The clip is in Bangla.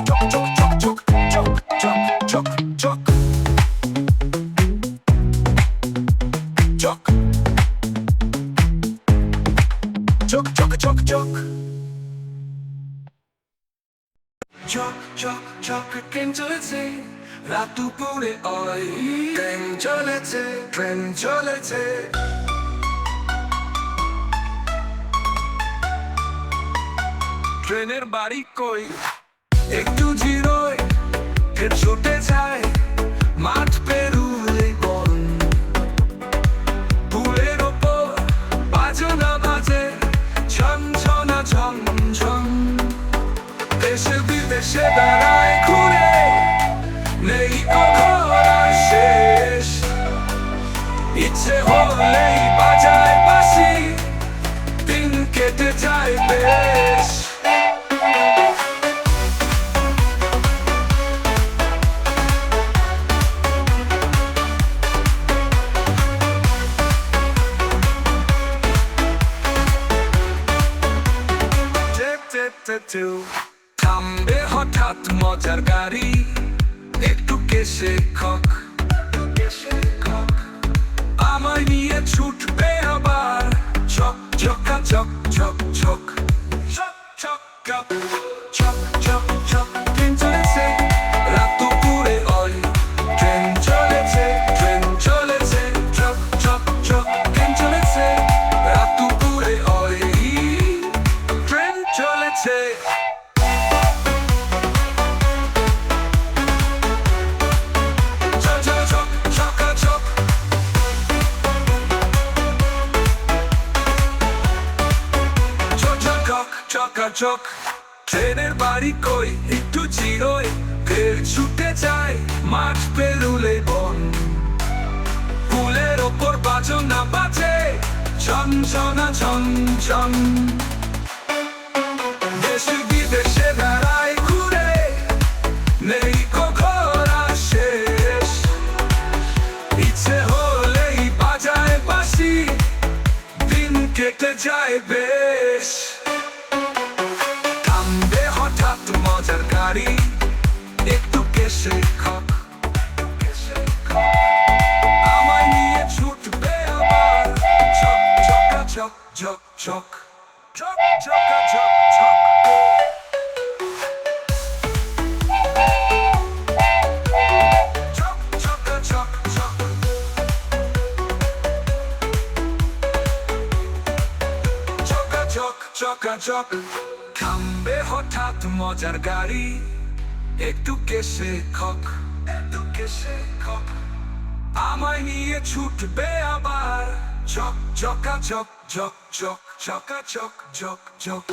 চক চক চক চক চক চক চক চক চক চক চক চক চক চক চক ট্রেন চলেছে রাত দুপুরে ওই ট্রেন চলেছে ট্রেনের বাড়ি কই একটু জিরোয় ট্রেন ছুটে যায় মাঠ পেরুলে বন পুলের ওপর বাজনা বাজে ঝন ঝনা ঝন ঝন দেশে বিদেশে বেড়ায় ঘুরে নেই কখন আর শেষ ইচ্ছে হলেই বাজায় বাঁশি দিন কেটে যায় বেশ থামবে হঠাৎ মজার গাড়ি একটু কেসে খক আমায় নিয়ে ছুটবে আবার চক চকা চক চক চক চক চক চক চক চক ট্রেন চলেছে রাত দুপুরে ওই ট্রেন চলেছে চক চক চক ট্রেন চলেছে রাত দুপুরে ওই ট্রেন চলেছে চক ট্রেনের বাড়ি কই একটু জিরোয় ফের ছুটে যায় মাঠ পেরুলে বন ফুলের ওপর বাজনা বাজে ঝন ঝনা ঝন ঝন দেশে বিদেশে বেড়ায় ঘুরে নেই কখন আর শেষ ইচ্ছে হলেই বাজায় বাঁশি দিন কেটে যায় বেশ মজার গাড়ি একটু কেসে খক আমায় নিয়ে ছুটবে আবার চক চকা চক ঝক ঝক ঝক ঝকা ঝক ঝক ঝক ঝকা ঝক ঝক ঝকা ঝক ঝকা ঝক থামবে হঠাৎ মজার গাড়ি একটু কেসে খক আমায় নিয়ে ছুটবে আবার ঝক ঝকা ঝক ঝক ঝক ঝকা ঝক ঝক ঝক